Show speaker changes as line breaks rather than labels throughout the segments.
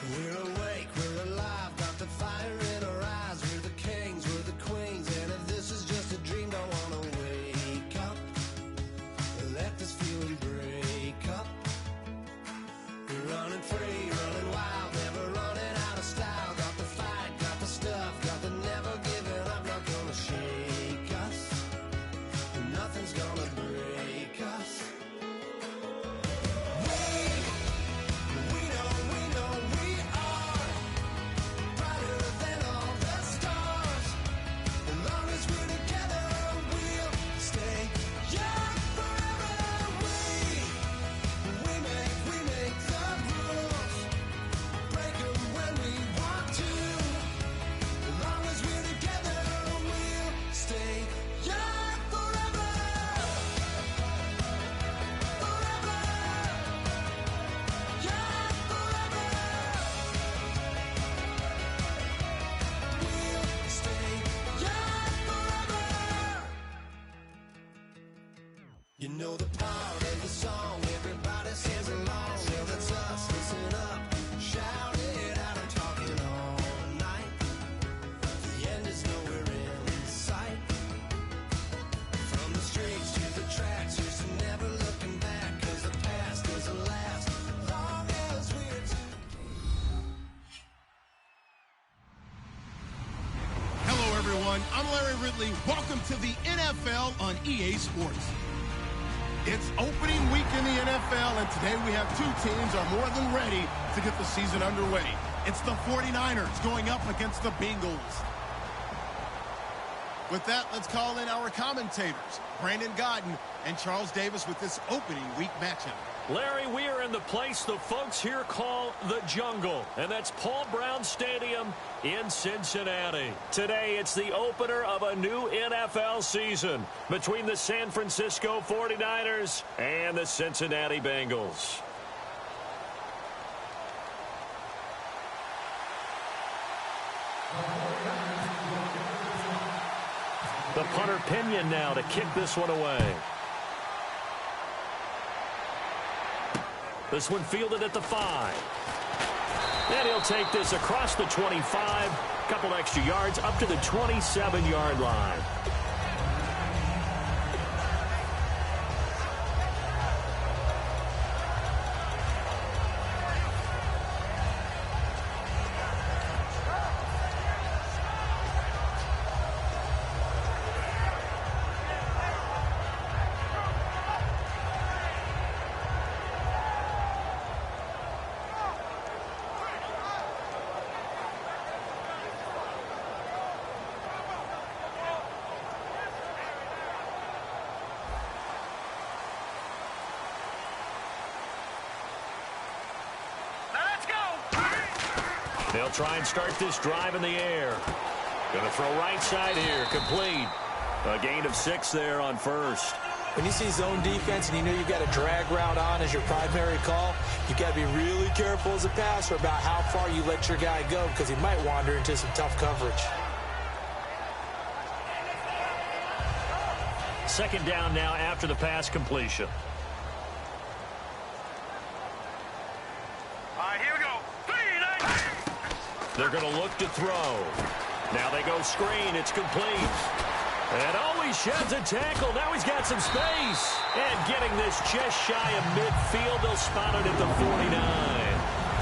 We're awake, we're alive, got the fire in our eyes. We're the kings, we're the queens, and if this is just a dream, don't wanna wake up. Let this feeling break up. We're running free, running wild, never running out of style. Got the fight, got the stuff, got the never giving up. Not gonna shake us, nothing's gonna break us. We know we are brighter than all the stars. As long as we're together, we'll stay young forever. We make the rules, break 'em when we want to. As long as we're together, we'll stay young forever. Forever. Young forever. We'll stay young forever. You know the part of the song, everybody sings along. Well, that's us, listen up, shout it out. I'm talking all night. The end is nowhere in sight. From the streets to the tracks, here's to never looking back. 'Cause the past doesn't last long as we're
Hello, everyone. I'm Larry Ridley. Welcome to the NFL on EA Sports. It's opening week in the NFL, and today we have two teams are more than ready to get the season underway. It's the 49ers going up against the Bengals. With that, let's call in our commentators, Brandon Godden and Charles Davis, with this opening week matchup.
Larry, we are in the place the folks here call the Jungle, and that's Paul Brown Stadium in Cincinnati. Today, it's the opener of a new NFL season between the San Francisco 49ers and the Cincinnati Bengals. The punter Pinion now to kick this one away. This one fielded at the 5. And he'll take this across the 25. Couple extra yards up to the 27-yard line. They'll try and start this drive in the air. Going to throw right side here. Complete. A gain of 6 there on first.
When you see zone defense and you know you've got a drag route on as your primary call, you've got to be really careful as a passer about how far you let your guy go because he might wander into some tough coverage.
Second down now after the pass completion.
All right, here we go.
They're going to look to throw. Now they go screen. It's complete. And he sheds a tackle. Now he's got some space. And getting this just shy of midfield. They'll spot it at the 49.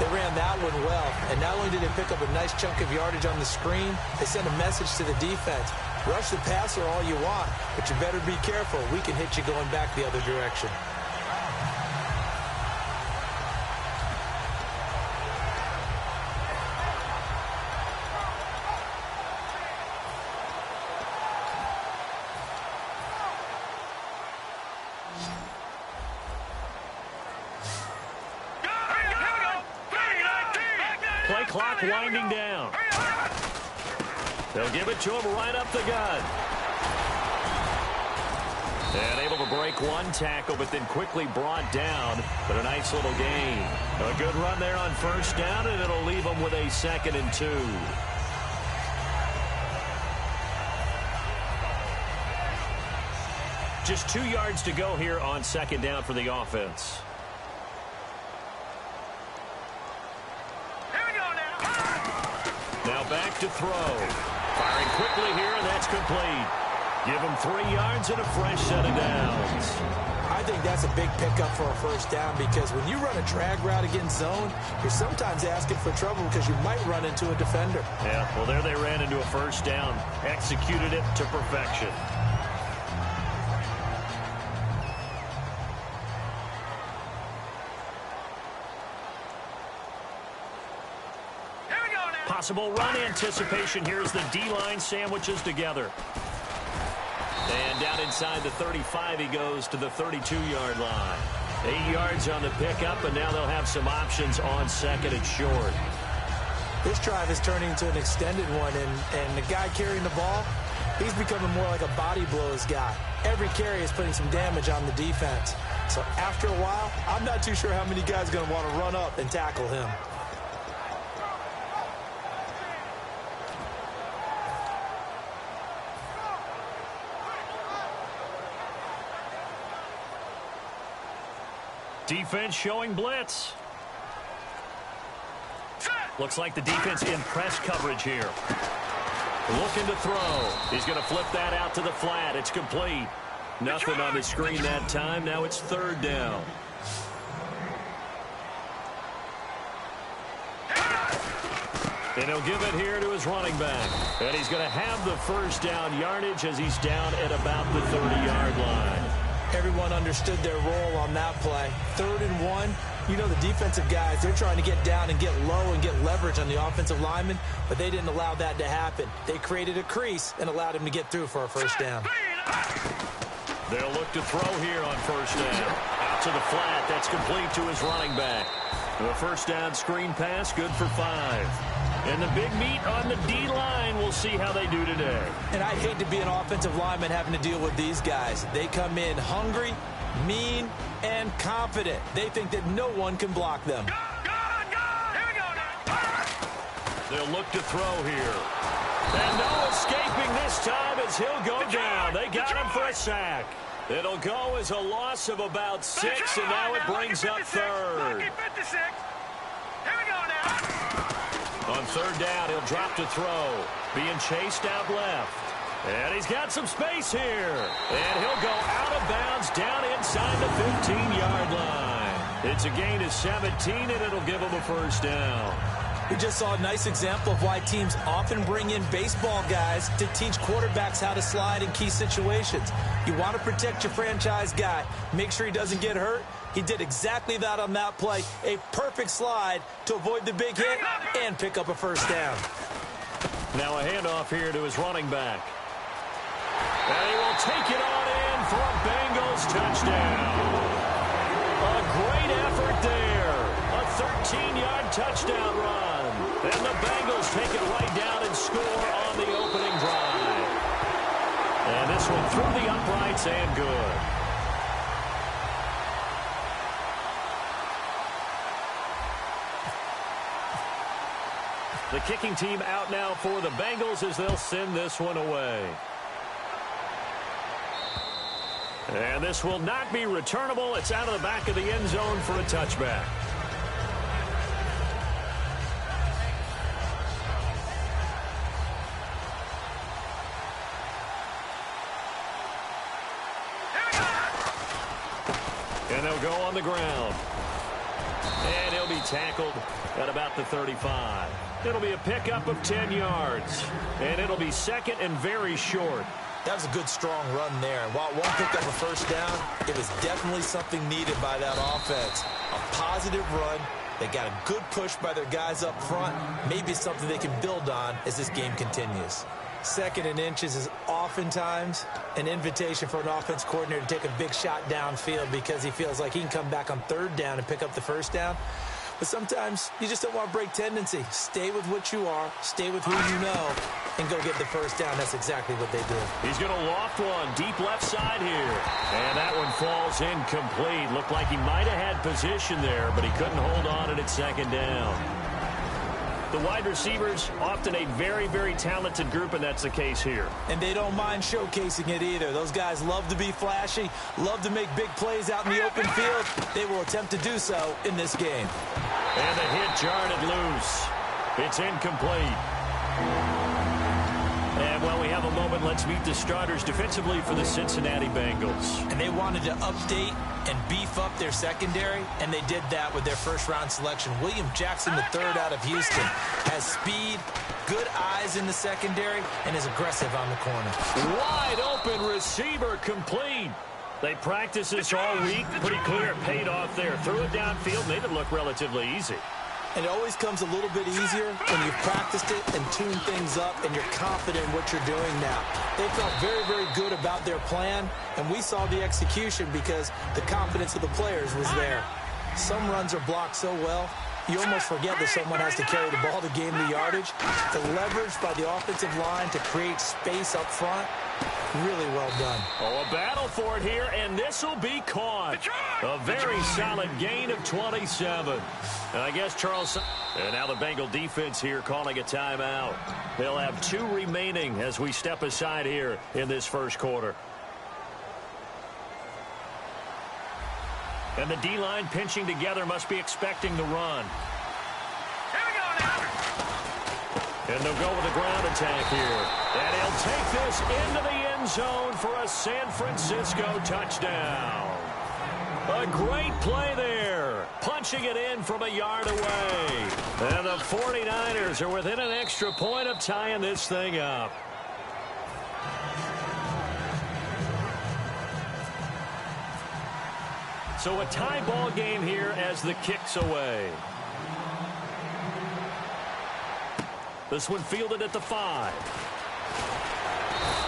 They ran that one well. And not only did they pick up a nice chunk of yardage on the screen, they sent a message to the defense. Rush the passer all you want, but you better be careful. We can hit you going back the other direction.
Play clock winding down. They'll give it to him right up the gut. And able to break one tackle, but then quickly brought down. But a nice little gain. A good run there on first down, and it'll leave them with a 2nd and 2. Just 2 yards to go here on 2nd down for the offense.
Here we go.
to throw. Firing quickly here, and that's complete. Give him 3 yards and a fresh set of downs.
I think that's a big pickup for a first down because when you run a drag route against zone, you're sometimes asking for trouble because you might run into a defender.
Yeah, well, there they ran into a first down. Executed it to perfection. Possible run anticipation. Here's the D-line sandwiches together. And down inside the 35, he goes to the 32-yard line. 8 yards on the pickup, and now they'll have some options on second and short.
This drive is turning into an extended one, and the guy carrying the ball, he's becoming more like a body blows guy. Every carry is putting some damage on the defense. So after a while, I'm not too sure how many guys are going to want to run up and tackle him.
Defense showing blitz. Looks like the defense in press coverage here. Looking to throw. He's going to flip that out to the flat. It's complete. Nothing on the screen that time. Now it's third down. And he'll give it here to his running back. And he's going to have the first down yardage as he's down at about the 30-yard line.
Everyone understood their role on that play. 3rd and 1. You know the defensive guys, they're trying to get down and get low and get leverage on the offensive lineman, but they didn't allow that to happen. They created a crease and allowed him to get through for a first down.
They'll look to throw here on first down. Out to the flat. That's complete to his running back. The first down screen pass, good for 5. And the big meat on the D-line, we'll see how they do today.
And I'd hate to be an offensive lineman having to deal with these guys. They come in hungry, mean, and confident. They think that no one can block them.
They'll look to throw here. And no escaping this time as he'll go down. They got him for a sack. It'll go as a loss of about 6, and now it brings up 3rd. On 3rd down, he'll drop to throw. Being chased out left. And he's got some space here. And he'll go out of bounds down inside the 15-yard line. It's a gain of 17, and it'll give him a first down.
We just saw a nice example of why teams often bring in baseball guys to teach quarterbacks how to slide in key situations. You want to protect your franchise guy. Make sure he doesn't get hurt. He did exactly that on that play. A perfect slide to avoid the big hit and pick up a first down.
Now a handoff here to his running back. And he will take it on in for a Bengals touchdown. A great effort there. A 13-yard touchdown run. And the Bengals take it right down and score on the opening drive. And this one through the uprights and good. The kicking team out now for the Bengals as they'll send this one away. And this will not be returnable. It's out of the back of the end zone for a touchback. And they'll go on the ground. And he'll be tackled at about the 35. It'll be a pickup of 10 yards. And it'll be second and very short.
That was a good, strong run there. And while it won't pick up a first down, it was definitely something needed by that offense. A positive run. They got a good push by their guys up front. Maybe something they can build on as this game continues. 2nd and inches is oftentimes an invitation for an offense coordinator to take a big shot downfield because he feels like he can come back on 3rd down and pick up the first down. But sometimes you just don't want to break tendency. Stay with what you are, stay with who you know, and go get the first down. That's exactly what they did.
He's going to loft one deep left side here. And that one falls incomplete. Looked like he might have had position there, but he couldn't hold on at 2nd down. The wide receivers, often a very, very talented group, and that's the case here.
And they don't mind showcasing it either. Those guys love to be flashy, love to make big plays out in the open field. They will attempt to do so in this game.
And the hit jarred it loose. It's incomplete. And while we have a moment, let's meet the starters defensively for the Cincinnati Bengals.
And they wanted to update and beef up their secondary, and they did that with their first-round selection. William Jackson III out of Houston has speed, good eyes in the secondary, and is aggressive on the corner.
Wide open receiver complete. They practiced this all week. Pretty clear it paid off there. Threw it downfield, made it look relatively easy.
And it always comes a little bit easier when you've practiced it and tuned things up and you're confident in what you're doing now. They felt very, very good about their plan, and we saw the execution because the confidence of the players was there. Some runs are blocked so well, you almost forget that someone has to carry the ball to gain the yardage. The leverage by the offensive line to create space up front, really well done.
Oh, a battle for it here, and this will be caught. A very solid gain of 27. And I guess Charles... And now the Bengal defense here calling a timeout. They'll have 2 remaining as we step aside here in this first quarter. And the D-line pinching together must be expecting the run.
Here we go now.
And they'll go with a ground attack here. And he'll take this into the end zone for a San Francisco touchdown. A great play there. Punching it in from a yard away. And the 49ers are within an extra point of tying this thing up. So a tie ball game here as the kick's away. This one fielded at the 5.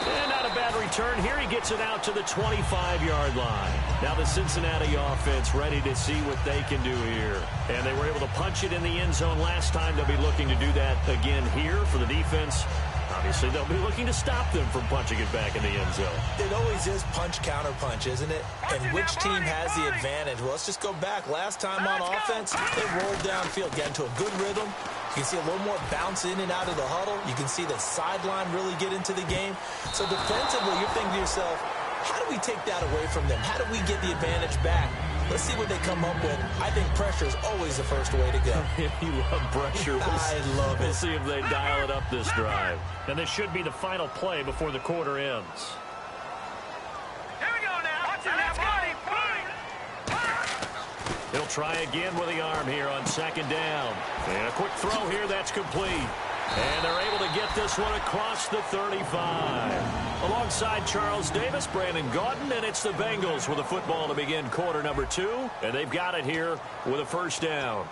And not a bad return here. He gets it out to the 25-yard line. Now the Cincinnati offense ready to see what they can do here. And they were able to punch it in the end zone last time. They'll be looking to do that again here for the defense. Obviously, they'll be looking to stop them from punching it back in the end zone.
It always is punch, counter punch, isn't it? And which team has the advantage? Well, let's just go back. Last time on offense, they rolled downfield, got into a good rhythm. You can see a little more bounce in and out of the huddle. You can see the sideline really get into the game. So defensively, you're thinking to yourself, how do we take that away from them? How do we get the advantage back? Let's see what they come up with. I think pressure is always the first way to go.
You love pressure.
I love it.
We'll see if they dial it up this drive. And this should be the final play before the quarter ends.
Here we go now. Watch it, let's go.
He'll try again with the arm here on second down. And a quick throw here that's complete. And they're able to get this one across the 35. Alongside Charles Davis, Brandon Gaudin, and it's the Bengals with the football to begin quarter number 2. And they've got it here with a first down.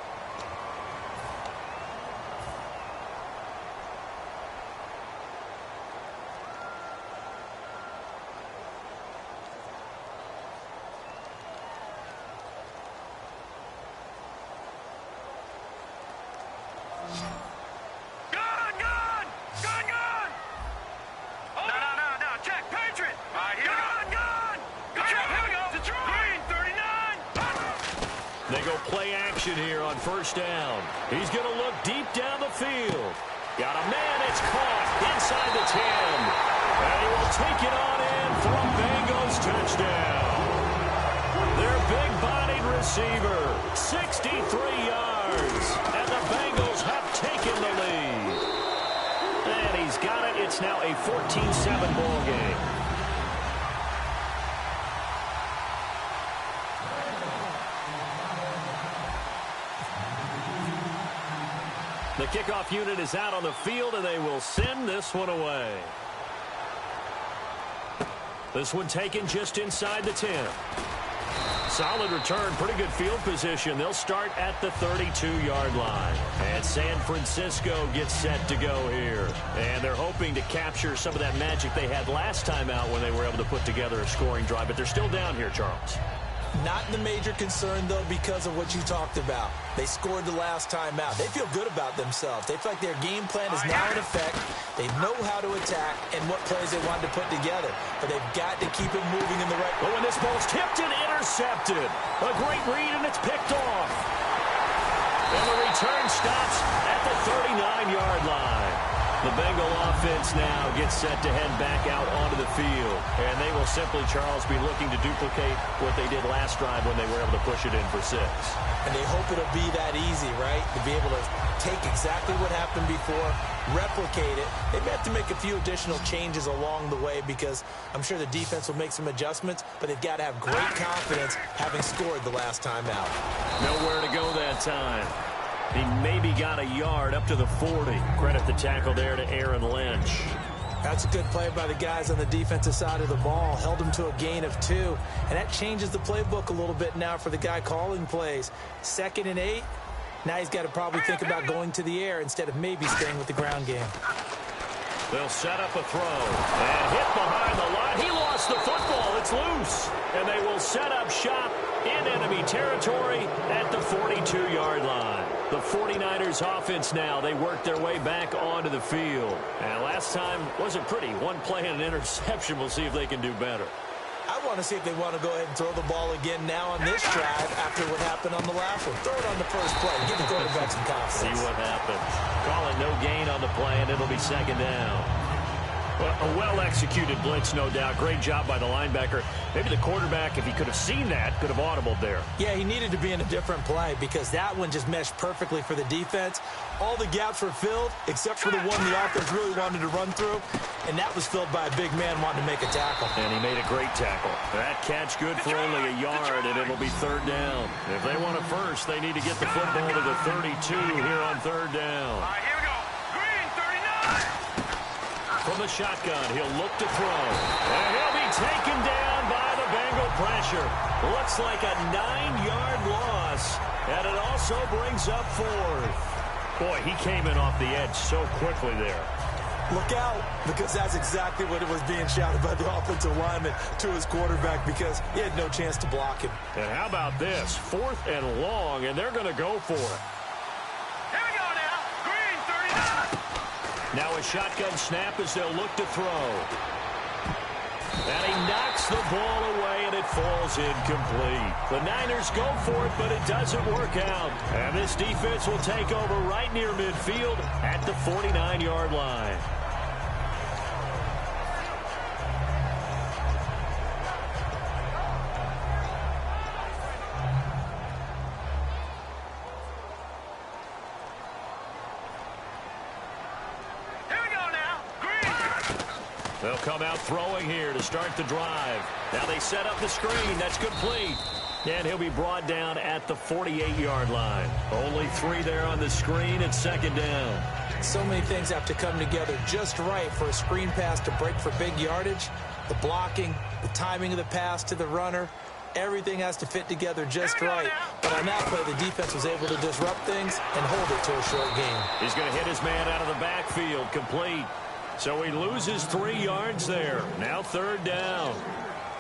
Here on first down. He's going to look deep down the field. Got a man. It's caught inside the 10. And he will take it on in for a Bengals touchdown. Their big-bodied receiver, 63 yards. And the Bengals have taken the lead. And he's got it. It's now a 14-7 ball game. The kickoff unit is out on the field, and they will send this one away. This one taken just inside the 10. Solid return, pretty good field position. They'll start at the 32-yard line. And San Francisco gets set to go here. And they're hoping to capture some of that magic they had last time out when they were able to put together a scoring drive. But they're still down here, Charles.
Not the major concern, though, because of what you talked about. They scored the last time out. They feel good about themselves. They feel like their game plan is now in effect. They know how to attack and what plays they want to put together. But they've got to keep it moving in the right way.
Oh, and this ball's tipped and intercepted. A great read, and it's picked off. And the return stops at the 39-yard line. The Bengal offense now gets set to head back out onto the field. And they will simply, Charles, be looking to duplicate what they did last drive when they were able to push it in for 6.
And they hope it'll be that easy, right? To be able to take exactly what happened before, replicate it. They may have to make a few additional changes along the way because I'm sure the defense will make some adjustments, but they've got to have great confidence having scored the last time out.
Nowhere to go that time. He maybe got a yard up to the 40. Credit the tackle there to Aaron Lynch.
That's a good play by the guys on the defensive side of the ball. Held him to a gain of 2. And that changes the playbook a little bit now for the guy calling plays. 2nd and 8. Now he's got to probably think about going to the air instead of maybe staying with the ground game.
They'll set up a throw. And hit behind the line. He lost the football. It's loose. And they will set up shop in enemy territory at the 42-yard line. The 49ers offense now, they work their way back onto the field. And last time wasn't pretty. One play and an interception. We'll see if they can do better.
I want to see if they want to go ahead and throw the ball again now on this drive after what happened on the last one. Throw it on the first play. Give the quarterback some confidence.
See what happens. Call it no gain on the play, and it'll be 2nd down. Well, a well-executed blitz, no doubt. Great job by the linebacker. Maybe the quarterback, if he could have seen that, could have audibled there.
Yeah, he needed to be in a different play because that one just meshed perfectly for the defense. All the gaps were filled except for the one the offense really wanted to run through, and that was filled by a big man wanting to make a tackle.
And he made a great tackle. That catch good for only a yard, and it'll be 3rd down. If they want a first, they need to get the football to the 32 here on 3rd down.
All right, here we go. Green, 39.
From the shotgun, he'll look to throw. And he'll be taken down by the Bengal pressure. Looks like a 9-yard loss. And it also brings up 4th. Boy, he came in off the edge so quickly there.
Look out, because that's exactly what it was being shouted by the offensive lineman to his quarterback because he had no chance to block him.
And how about this? 4th and long, and they're going to go for it.
Here we go now. Green, 39.
Now a shotgun snap as they'll look to throw. And he knocks the ball away, and it falls incomplete. The Niners go for it, but it doesn't work out. And this defense will take over right near midfield at the 49-yard line. They'll come out throwing here to start the drive. Now they set up the screen. That's complete. And he'll be brought down at the 48-yard line. Only 3 there on the screen. It's 2nd down.
So many things have to come together just right for a screen pass to break for big yardage. The blocking, the timing of the pass to the runner, everything has to fit together just right. But on that play, the defense was able to disrupt things and hold it to a short game.
He's going to hit his man out of the backfield. Complete. So he loses 3 yards there. Now 3rd down.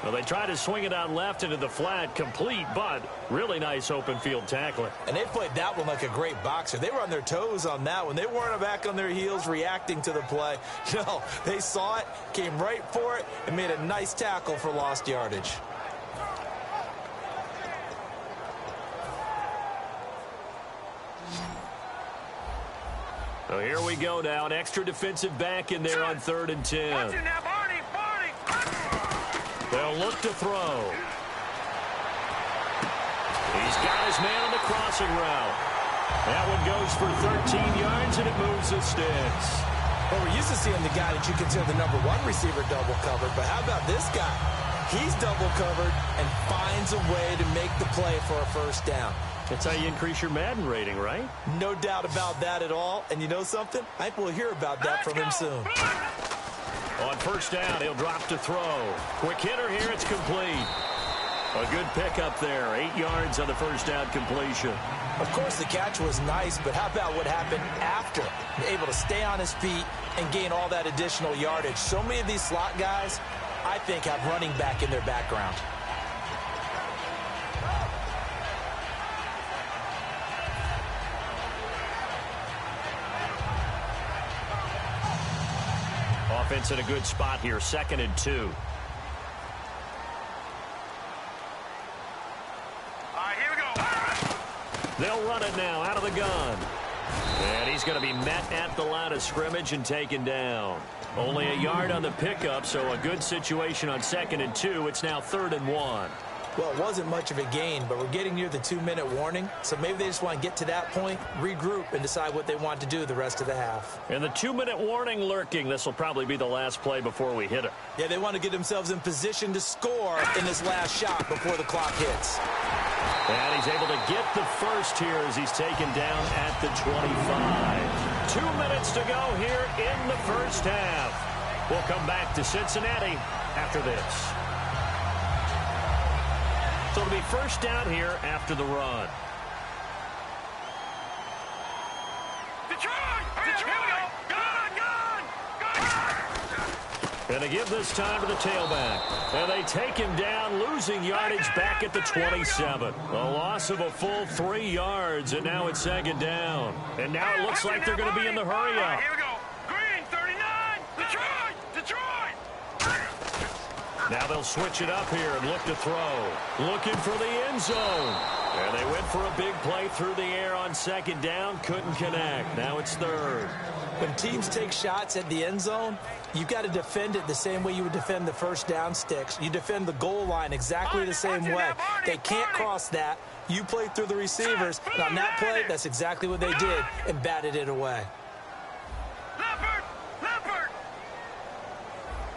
Well, they try to swing it out left into the flat. Complete, but really nice open field tackling.
And they played that one like a great boxer. They were on their toes on that one. They weren't back on their heels reacting to the play. No, they saw it, came right for it, and made a nice tackle for lost yardage.
So here we go now. An extra defensive back in there on 3rd and 10.
Watch it now, Barney.
They'll look to throw. He's got his man on the crossing route. That one goes for 13 yards, and it moves the sticks.
Well, we're used to seeing the guy that you consider the #1 receiver double covered, but how about this guy? He's double covered and finds a way to make the play for a first down.
That's how you increase your Madden rating, right?
No doubt about that at all. And you know something? I think we'll hear about that from him soon.
On 1st down, he'll drop to throw. Quick hitter here, it's complete. A good pickup there. 8 yards on the 1st down completion.
Of course, the catch was nice, but how about what happened after? Able to stay on his feet and gain all that additional yardage. So many of these slot guys, I think, have running back in their background.
Offense in a good spot here. 2nd and 2.
All right, here we go.
They'll run it now out of the gun. And he's going to be met at the line of scrimmage and taken down. Only a yard on the pickup, so a good situation on 2nd and 2. It's now 3rd and 1.
Well, it wasn't much of a gain, but we're getting near the 2-minute warning, so maybe they just want to get to that point, regroup, and decide what they want to do the rest of the half.
And the 2-minute warning lurking. This will probably be the last play before we hit it.
Yeah, they want to get themselves in position to score in this last shot before the clock hits.
And he's able to get the first here as he's taken down at the 25. 2 minutes to go here in the first half. We'll come back to Cincinnati after this. So it'll be first down here after the run. And they give this time to the tailback. And they take him down, losing yardage back at the 27. A loss of a full 3 yards, and now it's 2nd down. And now it looks like they're going to be in the hurry up.
Here we go. Green, 39. Detroit.
Now they'll switch it up here and look to throw. Looking for the end zone. And they went for a big play through the air on 2nd down. Couldn't connect. Now it's 3rd.
When teams take shots at the end zone, you've got to defend it the same way you would defend the first down sticks. You defend the goal line exactly the same way. They can't cross that. You play through the receivers. And on that play, that's exactly what they did and batted it away.
Leopard.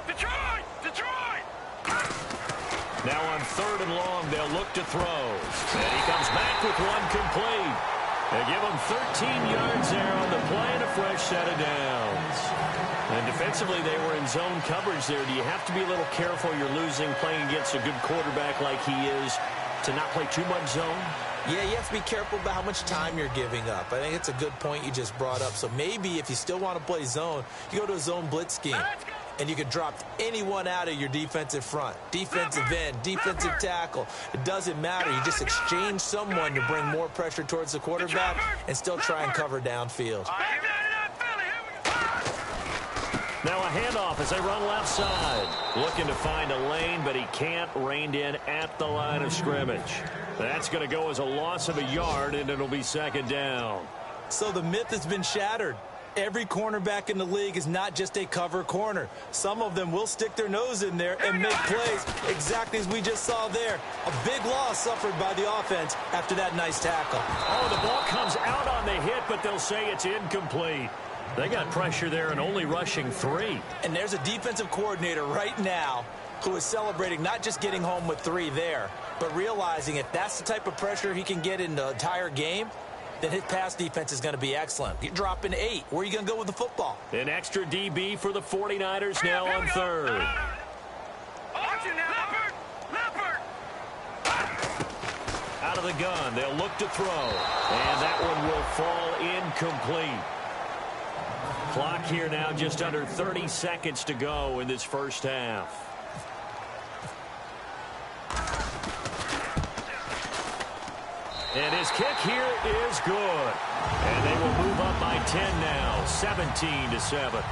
Detroit.
Now on 3rd and long, they'll look to throw. And he comes back with one complete. They give him 13 yards there on the play and a fresh set of downs. And defensively, they were in zone coverage there. Do you have to be a little careful? You're losing, playing against a good quarterback like he is, to not play too much zone?
Yeah, you have to be careful about how much time you're giving up. I think it's a good point you just brought up. So maybe if you still want to play zone, you go to a zone blitz scheme. And you can drop anyone out of your defensive front. Defensive end, defensive tackle. It doesn't matter. You just exchange someone to bring more pressure towards the quarterback and still try and cover downfield.
Now a handoff as they run left side. Looking to find a lane, but he can't. Reined in at the line of scrimmage. That's going to go as a loss of a yard, and it'll be 2nd down.
So the myth has been shattered. Every cornerback in the league is not just a cover corner. Some of them will stick their nose in there and make plays exactly as we just saw there. A big loss suffered by the offense after that nice tackle.
Oh, the ball comes out on the hit, but they'll say it's incomplete. They got pressure there and only rushing 3.
And there's a defensive coordinator right now who is celebrating not just getting home with 3 there, but realizing if that's the type of pressure he can get in the entire game, then his pass defense is going to be excellent. You're dropping 8. Where are you going to go with the football?
An extra DB for the 49ers now on 3rd.
Leopard.
Out of the gun, they'll look to throw. And that one will fall incomplete. Clock here now just under 30 seconds to go in this first half. And his kick here is good. And they will move up by 10 now, 17-7.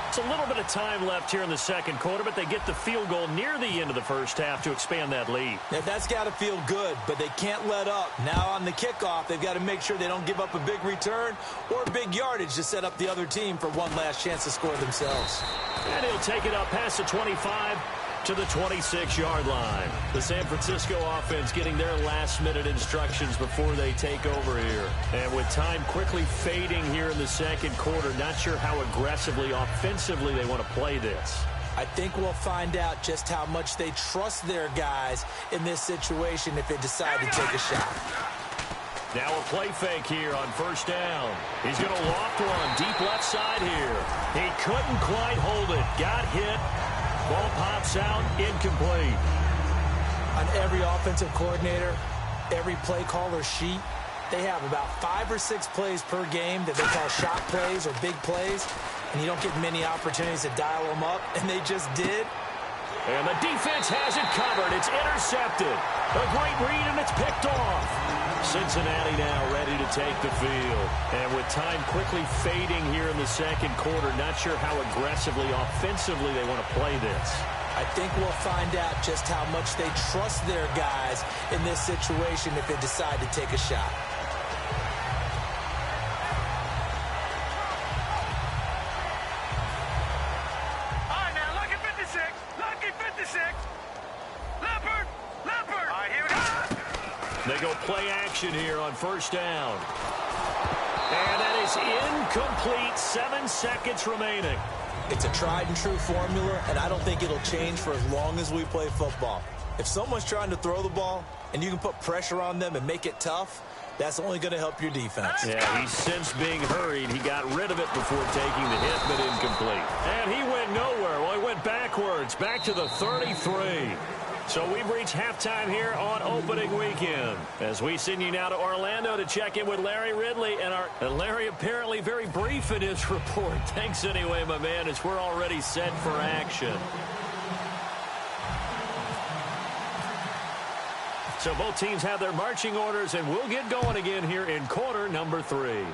It's a little bit of time left here in the second quarter, but they get the field goal near the end of the first half to expand that lead.
Yeah, that's got to feel good, but they can't let up. Now on the kickoff, they've got to make sure they don't give up a big return or big yardage to set up the other team for one last chance to score themselves.
And he'll take it up past the 25 to the 26-yard line. The San Francisco offense getting their last-minute instructions before they take over here. And with time quickly fading here in the second quarter, not sure how aggressively, offensively they want to play this.
I think we'll find out just how much they trust their guys in this situation if they decide to take a shot.
Now a play fake here on first down. He's going to loft one deep left side here. He couldn't quite hold it. Got hit. Ball pops out, incomplete.
On every offensive coordinator, every play caller sheet, they have about 5 or 6 plays per game that they call shot plays or big plays, and you don't get many opportunities to dial them up, and they just did.
And the defense has it covered. It's intercepted. A great read, and it's picked off. Cincinnati now ready to take the field. And with time quickly fading here in the second quarter, not sure how aggressively, offensively they want to play this.
I think we'll find out just how much they trust their guys in this situation if they decide to take a shot.
go play action here on first down. And that is incomplete. 7 seconds remaining.
It's a tried-and-true formula, and I don't think it'll change for as long as we play football. If someone's trying to throw the ball and you can put pressure on them and make it tough, that's only going to help your defense.
Yeah, he's since being hurried. He got rid of it before taking the hit, but incomplete. And he went nowhere. Well, he went backwards, back to the 33. So we've reached halftime here on opening weekend. As we send you now to Orlando to check in with Larry Ridley. And Larry apparently very brief in his report. Thanks anyway, my man, as we're already set for action. So both teams have their marching orders, and we'll get going again here in quarter number 3.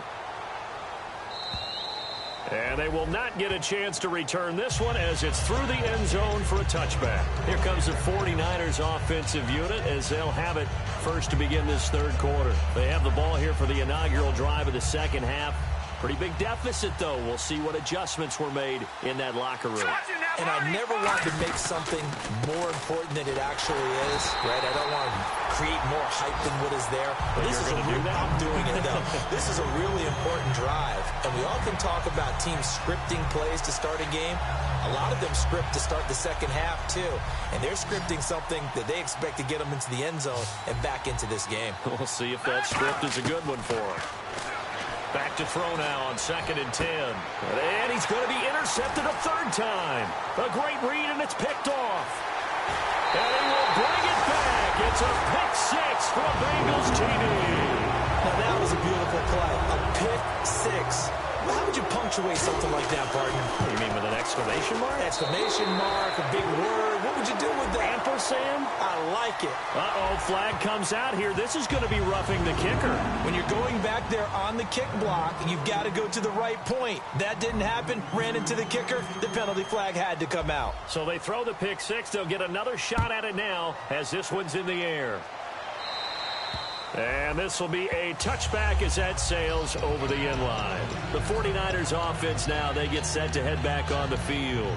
And they will not get a chance to return this one as it's through the end zone for a touchback. Here comes the 49ers offensive unit as they'll have it first to begin this third quarter. They have the ball here for the inaugural drive of the second half. Pretty big deficit, though. We'll see what adjustments were made in that locker room.
And I never want to make something more important than it actually is, right? I don't want to create more hype than what is there.
But
this is I'm doing it, though. This is a really important drive. And we often talk about teams scripting plays to start a game. A lot of them script to start the second half, too. And they're scripting something that they expect to get them into the end zone and back into this game.
We'll see if that script is a good one for them. Back to throw now on 2nd and 10. And he's going to be intercepted a third time. A great read, and it's picked off. And he will bring it back. It's a pick 6 for a Bengals TD.
Now, that was a beautiful play. A pick 6. How would you punctuate something like that, partner?
You mean with an exclamation mark?
Exclamation mark, a big word. What would you do with that?
Ampersand?
I like it.
Uh-oh, flag comes out here. This is going to be roughing the kicker.
When you're going back there on the kick block, you've got to go to the right point. That didn't happen. Ran into the kicker. The penalty flag had to come out.
So they throw the pick 6. They'll get another shot at it now as this one's in the air. And this will be a touchback as that sails over the end line. The 49ers offense now, they get set to head back on the field.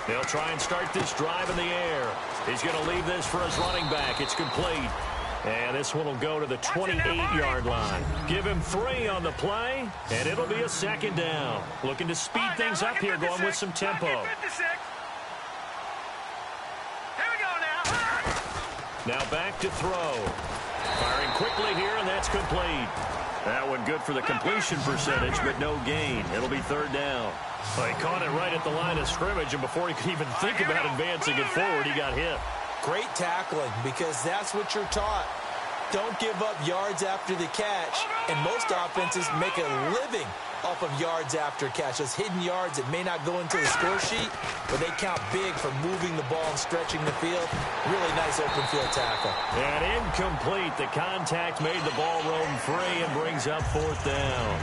They'll try and start this drive in the air. He's going to leave this for his running back. It's complete. And this one will go to the 28-yard line. Give him 3 on the play, and it'll be a second down. Looking to speed things up here, going with some tempo.
Here we go now.
Now back to throw. Firing quickly here, and that's complete. That one good for the completion percentage, but no gain. It'll be third down. Well, he caught it right at the line of scrimmage, and before he could even think about advancing it forward, he got hit.
Great tackling, because that's what you're taught. Don't give up yards after the catch, and most offenses make a living off of yards after catch. Those hidden yards that may not go into the score sheet, but they count big for moving the ball and stretching the field. Really nice open field tackle.
And incomplete. The contact made the ball roam free and brings up fourth down.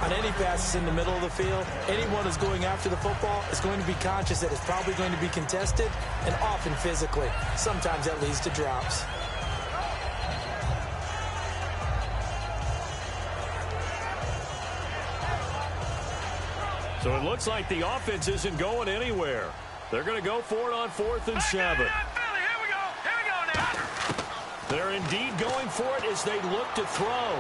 On any passes in the middle of the field, anyone who's going after the football is going to be conscious that it's probably going to be contested, and often physically. Sometimes that leads to drops.
So it looks like the offense isn't going anywhere. They're going to go for it on 4th and 7.
Here we go now.
They're indeed going for it as they look to throw.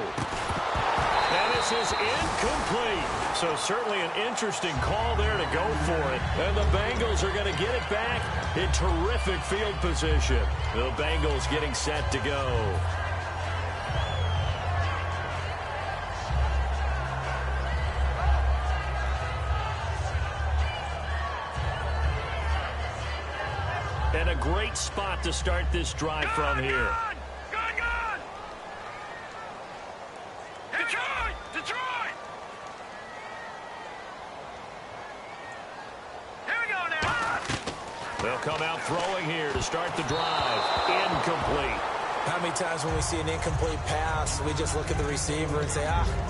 And this is incomplete. So certainly an interesting call there to go for it. And the Bengals are going to get it back in terrific field position. The Bengals getting set to go. And a great spot to start this drive from here.
Detroit! Here we go now.
They'll come out throwing here to start the drive. Incomplete.
How many times when we see an incomplete pass, we just look at the receiver and say,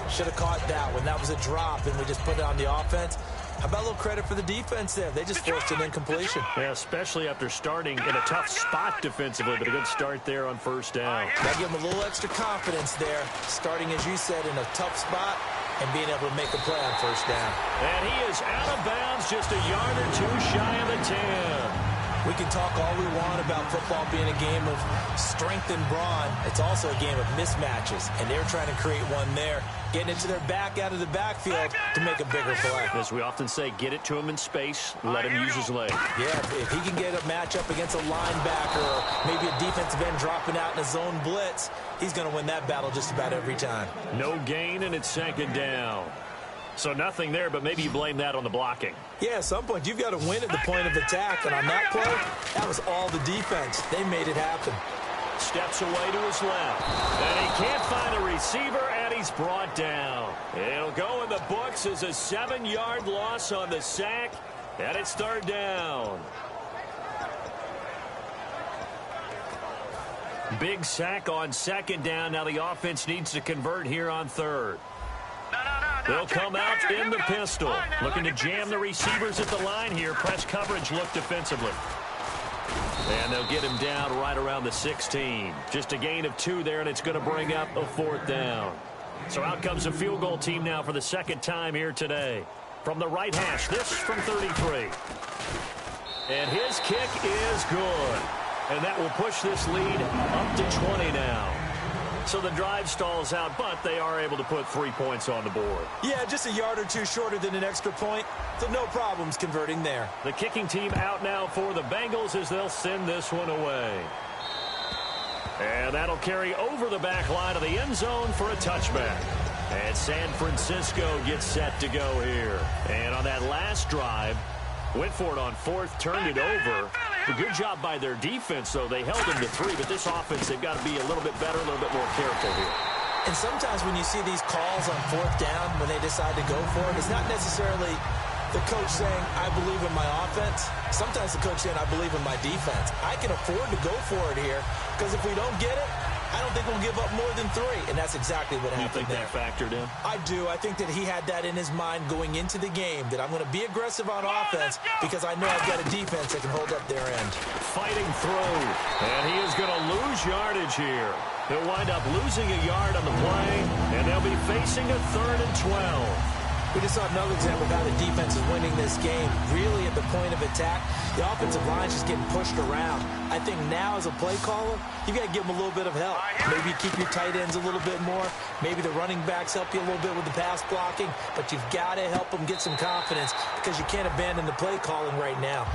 should have caught that one. That was a drop, and we just put it on the offense. How about a little credit for the defense there? They just forced an incompletion.
Yeah, especially after starting in a tough spot defensively, but a good start there on first down.
Got to give them a little extra confidence there, starting, as you said, in a tough spot and being able to make a play on first down.
And he is out of bounds, just a yard or two shy of the 10.
We can talk all we want about football being a game of strength and brawn. It's also a game of mismatches, and they're trying to create one there, getting it to their back out of the backfield to make a bigger play.
As we often say, get it to him in space, let him use his leg.
Yeah, if he can get a matchup against a linebacker or maybe a defensive end dropping out in a zone blitz, he's going to win that battle just about every time.
No gain, and it's second down. So nothing there, but maybe you blame that on the blocking.
Yeah, at some point, you've got to win at the point of attack. And on that play, that was all the defense. They made it happen.
Steps away to his left. And he can't find a receiver, and he's brought down. It'll go in the books as a 7-yard loss on the sack, and it's third down. Big sack on second down. Now the offense needs to convert here on third. They'll come out in the pistol. Looking to jam the receivers at the line here. Press coverage look defensively. And they'll get him down right around the 16. Just a gain of 2 there, and it's going to bring up a fourth down. So out comes a field goal team now for the second time here today. From the right hash, this from 33. And his kick is good. And that will push this lead up to 20 now. So the drive stalls out, but they are able to put 3 points on the board.
Yeah, just a yard or two shorter than an extra point, so no problems converting there.
The kicking team out now for the Bengals as they'll send this one away. And that'll carry over the back line of the end zone for a touchback. And San Francisco gets set to go here. And on that last drive, went for it on fourth, turned it over. A good job by their defense, though. They held them to 3, but this offense, they've got to be a little bit better, a little bit more careful here.
And sometimes when you see these calls on fourth down, when they decide to go for it, it's not necessarily the coach saying, I believe in my offense. Sometimes the coach saying, I believe in my defense. I can afford to go for it here, because if we don't get it, I don't think we'll give up more than 3, and that's exactly what happened there.
You think that factored in?
I do. I think that he had that in his mind going into the game, that I'm going to be aggressive on offense because I know I've got a defense that can hold up their end.
Fighting through, and he is going to lose yardage here. He'll wind up losing a yard on the play, and they'll be facing a 3rd and 12.
We just saw another example of how the defense is winning this game. Really at the point of attack, the offensive line is just getting pushed around. I think now as a play caller, you got to give them a little bit of help. Maybe keep your tight ends a little bit more. Maybe the running backs help you a little bit with the pass blocking. But you've got to help them get some confidence because you can't abandon the play calling right now.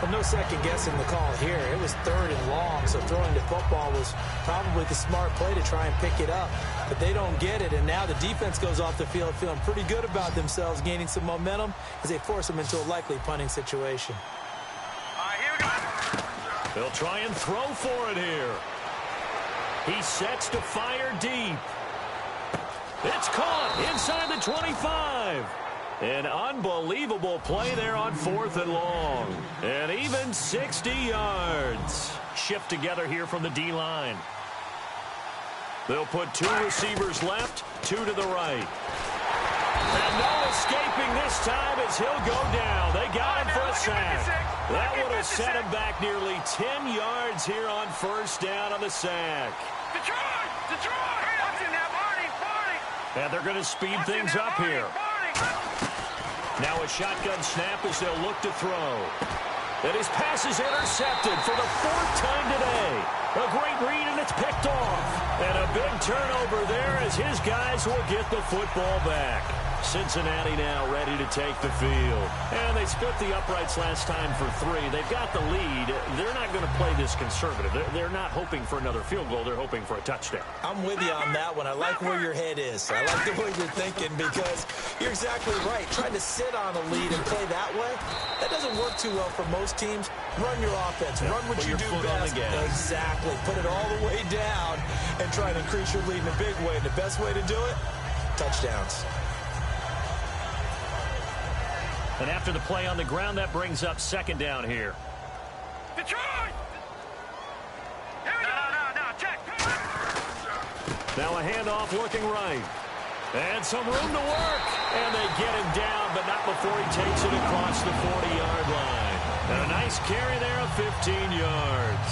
Well, no second guessing the call here. It was 3rd and long, so throwing the football was probably the smart play to try and pick it up. But they don't get it, and now the defense goes off the field feeling pretty good about themselves, gaining some momentum as they force them into a likely punting situation.
All right, here we go.
They'll try and throw for it here. He sets to fire deep. It's caught inside the 25. An unbelievable play there on 4th and long. And even 60 yards. Shift together here from the D-line. They'll put 2 receivers left, 2 to the right. And no escaping this time as he'll go down. They got him for a sack. That would have set him back nearly 10 yards here on first down on the sack.
Detroit! Detroit! Watch it now, Barney!
And they're going to speed things up here. Now a shotgun snap as they'll look to throw. And his pass is intercepted for the 4th time today. A great read, and it's picked off. And a big turnover there as his guys will get the football back. Cincinnati now ready to take the field. And they split the uprights last time for 3. They've got the lead. They're not going to play this conservative. They're not hoping for another field goal. They're hoping for a touchdown.
I'm with you on that one. I like where your head is. I like the way you're thinking because you're exactly right. Trying to sit on a lead and play that way, that doesn't work too well for most teams. Run your offense. Run what you do best. Exactly. Put it all the way down and try and increase your lead in a big way. And the best way to do it, touchdowns.
And after the play on the ground, that brings up second down here.
Detroit! Here we go. No, check.
Now a handoff looking right. And some room to work. And they get him down, but not before he takes it across the 40-yard line. And a nice carry there of 15 yards.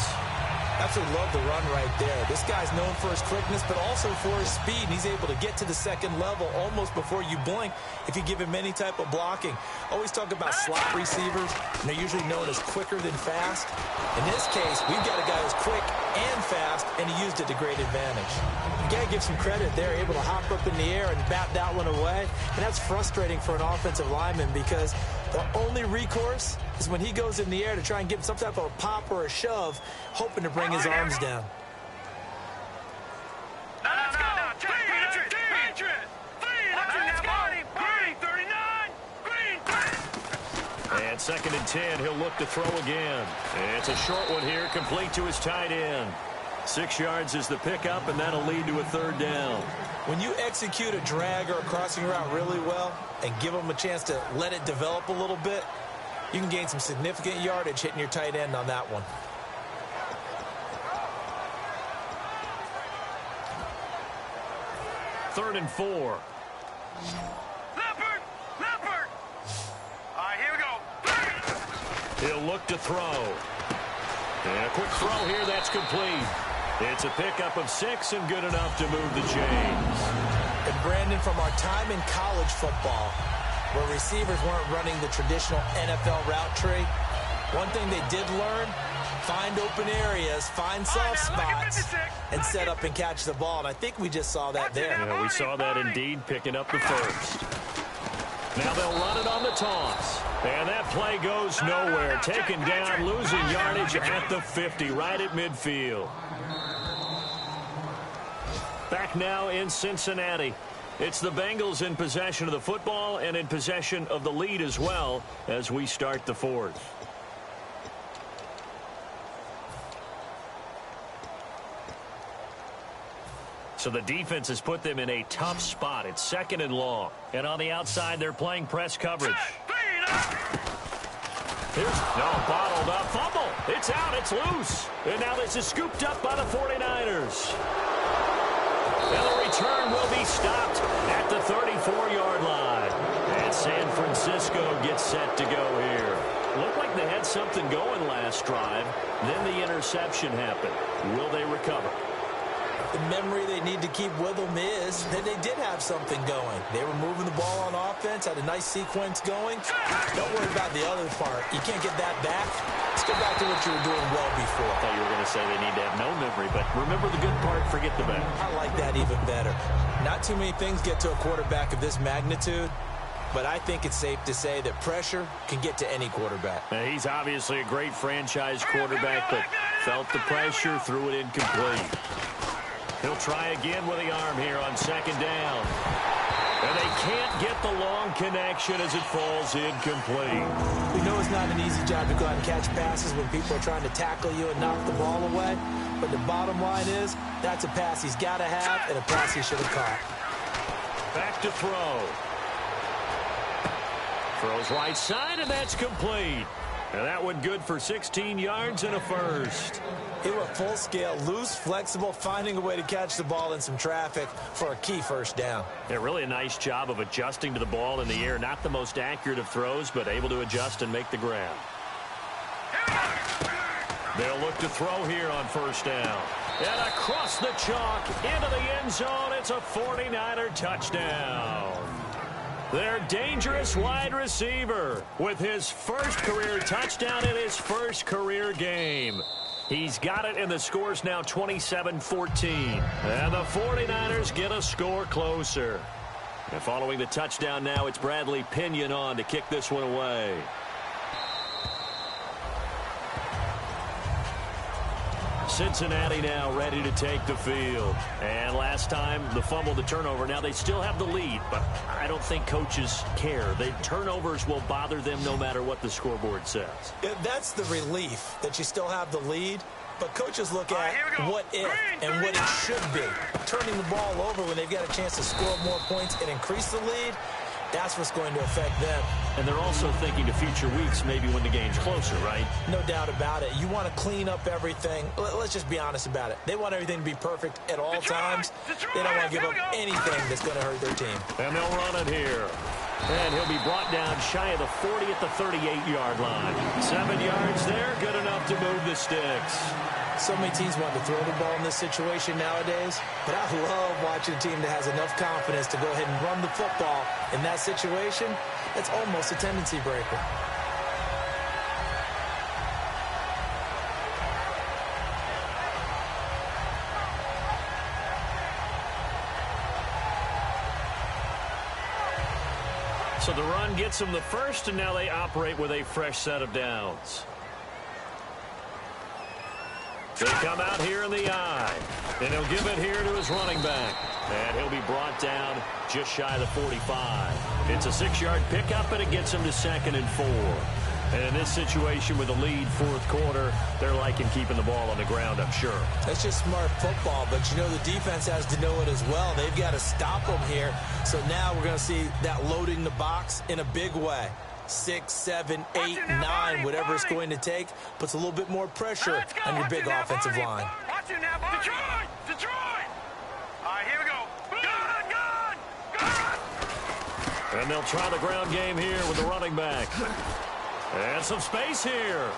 Absolutely love the run right there. This guy's known for his quickness, but also for his speed. And he's able to get to the second level almost before you blink if you give him any type of blocking. Always talk about slot receivers, and they're usually known as quicker than fast. In this case, we've got a guy who's quick and fast, and he used it to great advantage. You got to give some credit there, able to hop up in the air and bat that one away. And that's frustrating for an offensive lineman because the only recourse is when he goes in the air to try and give some type of a pop or a shove, hoping to bring his arms down.
Let's go! Patriot! Let's go! Green 39! Green 30!
And 2nd and 10, he'll look to throw again. It's a short one here, complete to his tight end. 6 yards is the pickup, and that'll lead to a 3rd down.
When you execute a drag or a crossing route really well and give them a chance to let it develop a little bit, you can gain some significant yardage hitting your tight end on that one.
Third and 4.
Leopard! All right, here we go.
He'll look to throw. And a quick throw here, that's complete. It's a pickup of 6 and good enough to move the chains.
And Brandon, from our time in college football, where receivers weren't running the traditional NFL route tree, one thing they did learn, find open areas, find soft spots, and set up and catch the ball. And I think we just saw that there.
Yeah, we saw that indeed, picking up the first. Now they'll run it on the toss. And that play goes nowhere. Taken down, losing yardage at the 50, right at midfield. Back now in Cincinnati. It's the Bengals in possession of the football and in possession of the lead as well as we start the 4th. So the defense has put them in a tough spot. It's 2nd and long. And on the outside, they're playing press coverage. Here's bottled up fumble. It's out. It's loose. And now this is scooped up by the 49ers. And the return will be stopped at the 34-yard line. And San Francisco gets set to go here. Looked like they had something going last drive. Then the interception happened. Will they recover?
The memory they need to keep with them is that they did have something going. They were moving the ball on offense, had a nice sequence going. Don't worry about the other part. You can't get that back. Let's go back to what you were doing well before.
I thought you were going to say they need to have no memory, but remember the good part, forget the bad.
I like that even better. Not too many things get to a quarterback of this magnitude, but I think it's safe to say that pressure can get to any quarterback.
Now, he's obviously a great franchise quarterback, but felt the pressure, threw it incomplete. He'll try again with the arm here on 2nd down. And they can't get the long connection as it falls incomplete.
We know it's not an easy job to go out and catch passes when people are trying to tackle you and knock the ball away. But the bottom line is, that's a pass he's got to have and a pass he should have caught.
Back to throw. Throws right side, and that's complete. And that one good for 16 yards and a first.
He went full scale, loose, flexible, finding a way to catch the ball in some traffic for a key first down.
Yeah, really a nice job of adjusting to the ball in the air. Not the most accurate of throws, but able to adjust and make the grab. They'll look to throw here on 1st down. And across the chalk into the end zone. It's a 49er touchdown. Their dangerous wide receiver with his first career touchdown in his first career game. He's got it, and the score's now 27-14. And the 49ers get a score closer. And following the touchdown now, it's Bradley Pinion on to kick this one away. Cincinnati now ready to take the field. And last time, the fumble, the turnover. Now they still have the lead, but I don't think coaches care. The turnovers will bother them no matter what the scoreboard says.
That's the relief, that you still have the lead. But coaches look at what if and what it should be. Turning the ball over when they've got a chance to score more points and increase the lead That's what's going to affect them.
And they're also thinking to future weeks, maybe when the game's closer, right?
No doubt about it. You want to clean up everything. Let's just be honest about it. They want everything to be perfect at all times. They don't want to give up anything that's going to hurt their team.
And they'll run it here. And he'll be brought down shy of the 40 at the 38-yard line. 7 yards there, good enough to move the sticks.
So many teams want to throw the ball in this situation nowadays, but I love watching a team that has enough confidence to go ahead and run the football. In that situation, it's almost a tendency breaker.
So the run gets them the first, and now they operate with a fresh set of downs. They come out here in the eye, and he'll give it here to his running back. And he'll be brought down just shy of the 45. It's a 6-yard pickup, and it gets him to 2nd and 4. And in this situation with the lead fourth quarter, they're liking keeping the ball on the ground, I'm sure.
That's just smart football, but you know the defense has to know it as well. They've got to stop them here. So now we're going to see that loading the box in a big way. 6, 7, 8, 9, whatever it's going to take, puts a little bit more pressure on your big offensive line.
Watch it now, Detroit! Detroit! All right, here we go. Gun!
And they'll try the ground game here with the running back. And some space here.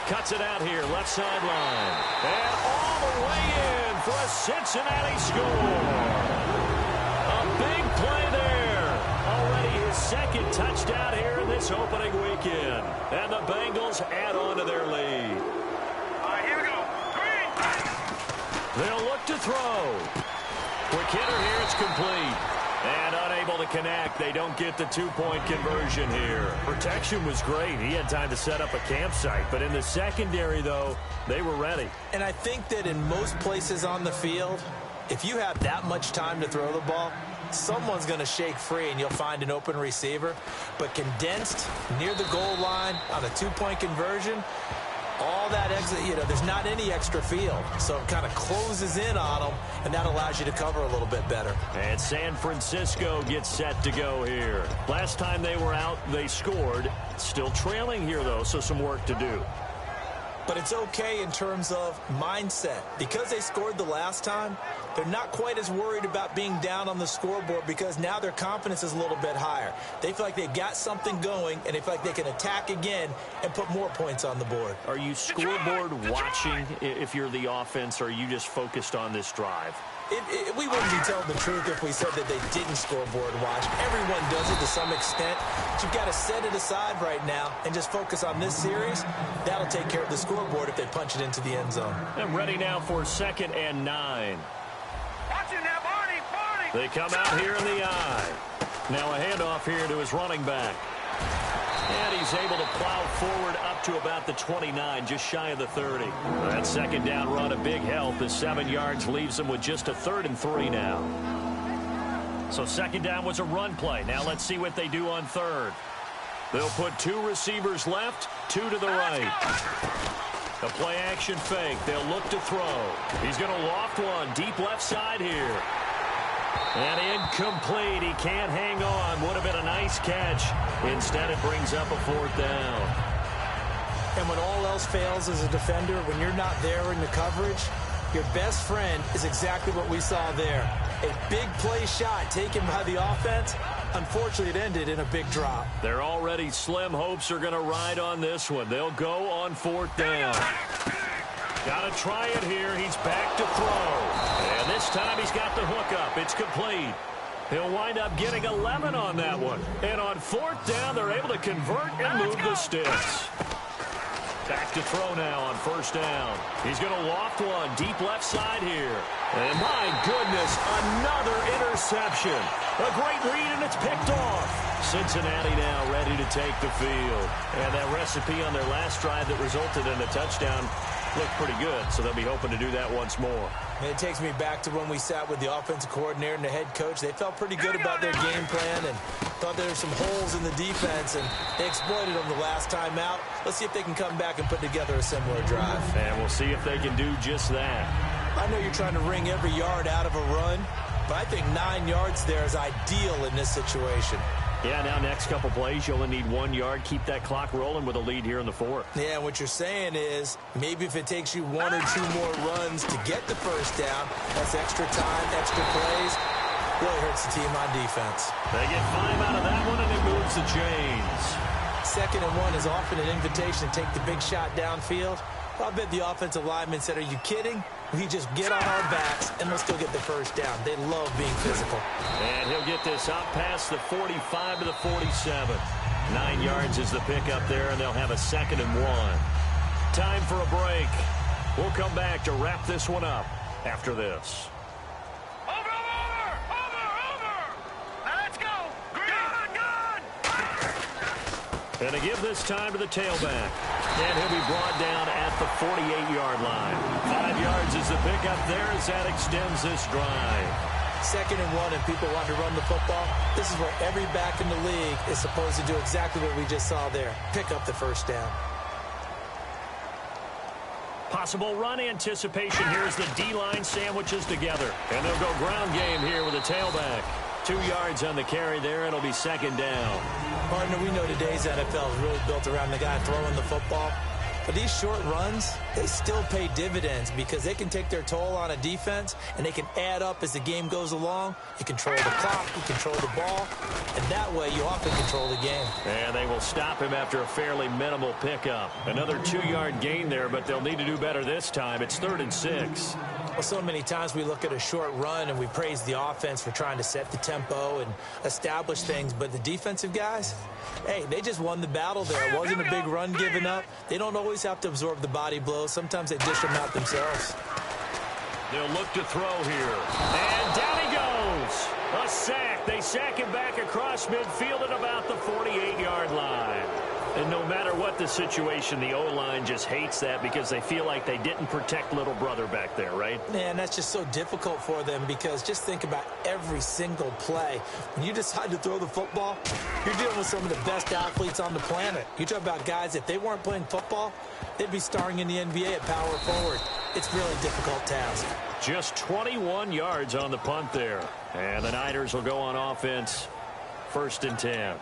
Cuts it out here, left sideline. And all the way in for a Cincinnati score. A big play there. Already his second touchdown here in this opening weekend. And the Bengals add on to their lead.
All right, here we go.
They'll look to throw. Quick hitter here, it's complete. And unable to connect. They don't get the 2-point conversion here. Protection was great. He had time to set up a campsite. But in the secondary, though, they were ready.
And I think that in most places on the field, if you have that much time to throw the ball, someone's going to shake free and you'll find an open receiver. But condensed near the goal line on a 2-point conversion, all that exit, there's not any extra field. So it kind of closes in on them, and that allows you to cover a little bit better.
And San Francisco gets set to go here. Last time they were out, they scored. Still trailing here, though, so some work to do.
But it's okay in terms of mindset. Because they scored the last time, they're not quite as worried about being down on the scoreboard because now their confidence is a little bit higher. They feel like they've got something going, and they feel like they can attack again and put more points on the board.
Are you scoreboard watching if you're the offense, or are you just focused on this drive?
We wouldn't be telling the truth if we said that they didn't scoreboard watch. Everyone does it to some extent. But you've got to set it aside right now and just focus on this series. That'll take care of the scoreboard if they punch it into the end zone.
And ready now for 2nd and 9.
Watch it now, Barney!
They come out here in the eye. Now a handoff here to his running back. And he's able to plow forward up to about the 29, just shy of the 30. That second down run, a big help as 7 yards leaves him with just a 3rd and 3 now. So second down was a run play. Now let's see what they do on 3rd. They'll put 2 receivers left, 2 to the right. A play action fake. They'll look to throw. He's going to loft one deep left side here. And incomplete. He can't hang on. Would have been a nice catch. Instead, it brings up a 4th down.
And when all else fails as a defender, when you're not there in the coverage, your best friend is exactly what we saw there. A big play shot taken by the offense. Unfortunately, it ended in a big drop.
Their already slim hopes are going to ride on this one. They'll go on 4th down. Got to try it here. He's back to throw. And this time he's got the hook up. It's complete. He'll wind up getting 11 on that one. And on 4th down, they're able to convert and move the sticks. Back to throw now on 1st down. He's going to loft one deep left side here. And my goodness, another interception. A great read, and it's picked off. Cincinnati now ready to take the field. And that recipe on their last drive that resulted in a touchdown looked pretty good, so they'll be hoping to do that once more.
And it takes me back to when we sat with the offensive coordinator and the head coach. They felt pretty good about their game plan and thought there were some holes in the defense, and they exploited them the last time out. Let's see if they can come back and put together a similar drive.
And we'll see if they can do just that.
I know you're trying to wring every yard out of a run, But I think 9 yards there is ideal in this situation.
Yeah, now next couple plays, you only need 1 yard. Keep that clock rolling with a lead here in the fourth.
Yeah, what you're saying is maybe if it takes you 1 or 2 more runs to get the first down, that's extra time, extra plays. Really hurts the team on defense.
They get 5 out of that one, and it moves the chains.
2nd and 1 is often an invitation to take the big shot downfield. I bet the offensive lineman said, are you kidding? We just get on our backs, and let's go get the first down. They love being physical.
And he'll get this out past the 45 to the 47. 9 yards is the pickup there, and they'll have a 2nd and 1. Time for a break. We'll come back to wrap this one up after this. And to give this time to the tailback. And he'll be brought down at the 48-yard line. 5 yards is the pickup there as that extends this drive.
2nd and 1 and people want to run the football. This is where every back in the league is supposed to do exactly what we just saw there. Pick up the first down.
Possible run anticipation here as the D-line sandwiches together. And they'll go ground game here with a tailback. 2 yards on the carry there. It'll be 2nd down.
Partner, we know today's NFL is really built around the guy throwing the football. But these short runs, they still pay dividends because they can take their toll on a defense and they can add up as the game goes along. You control the clock, you control the ball, and that way you often control the game.
And they will stop him after a fairly minimal pickup. Another 2-yard gain there, but they'll need to do better this time. It's 3rd and 6.
Well, so many times we look at a short run and we praise the offense for trying to set the tempo and establish things, but the defensive guys, hey, they just won the battle there. It wasn't a big run given up. They don't always have to absorb the body blows. Sometimes they dish them out themselves.
They'll look to throw here. And down he goes. A sack. They sack him back across midfield at about the 48-yard line. And no matter what the situation, the O-line just hates that because they feel like they didn't protect little brother back there, right?
Man, that's just so difficult for them because just think about every single play. When you decide to throw the football, you're dealing with some of the best athletes on the planet. You talk about guys, if they weren't playing football, they'd be starring in the NBA at power forward. It's a really difficult task.
Just 21 yards on the punt there. And the Niners will go on offense. 1st and 10.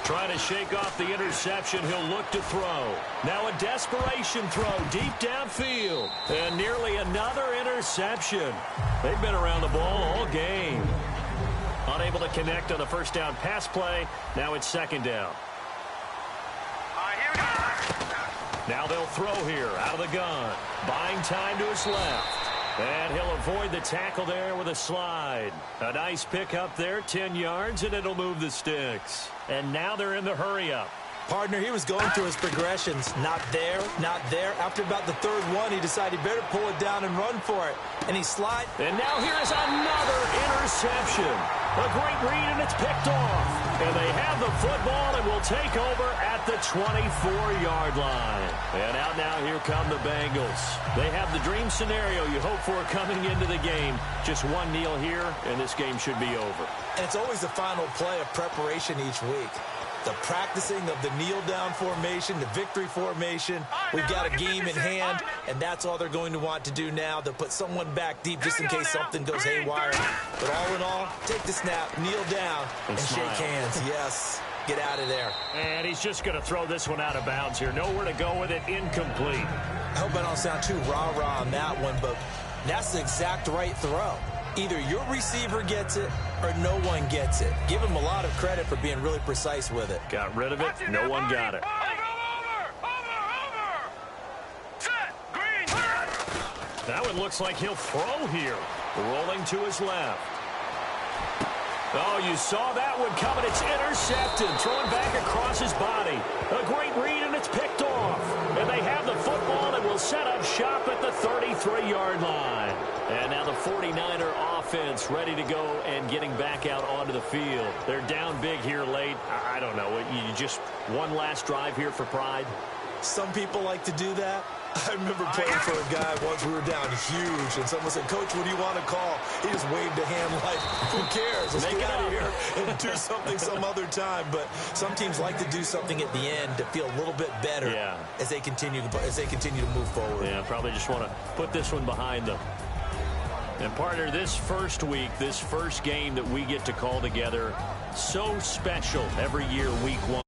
Trying to shake off the interception. He'll look to throw. Now a desperation throw deep downfield. And nearly another interception. They've been around the ball all game. Unable to connect on the first down pass play. Now it's 2nd down. Now they'll throw here out of the gun. Buying time to his left. And he'll avoid the tackle there with a slide. A nice pickup there, 10 yards, and it'll move the sticks. And now they're in the hurry-up.
Partner, he was going through his progressions. Not there, not there. After about the 3rd one, he decided he better pull it down and run for it. And he slid.
And now here's another interception. A great read, and it's picked off. And they have the football and will take over at the 24-yard line. And out now, here come the Bengals. They have the dream scenario you hope for coming into the game. Just one kneel here, and this game should be over.
And it's always the final play of preparation each week. The practicing of the kneel-down formation, the victory formation. We've got a game in hand, and that's all they're going to want to do now. They'll put someone back deep just in case something goes haywire. But all in all, take the snap, kneel down, and shake hands. Yes, get out of there.
And he's just going to throw this one out of bounds here. Nowhere to go with it, incomplete.
I hope I don't sound too rah-rah on that one, but that's the exact right throw. Either your receiver gets it or no one gets it. Give him a lot of credit for being really precise with it.
Got rid of it. No one got it. That one looks like he'll throw here. Rolling to his left. Oh, you saw that one coming. It's intercepted. Throwing back across his body. A great read, and it's picked off. And they have the football and will set up shop at the 33-yard line. And now the 49er offense ready to go and getting back out onto the field. They're down big here late. I don't know. You just one last drive here for pride.
Some people like to do that. I remember playing for a guy once. We were down huge, and someone said, "Coach, what do you want to call?" He just waved a hand like, "Who cares? Let's get out of here and do something some other time." But some teams like to do something at the end to feel a little bit better as they continue to move forward.
Yeah, probably just want to put this one behind them. And partner, this first week, this first game that we get to call together, so special every year, week 1.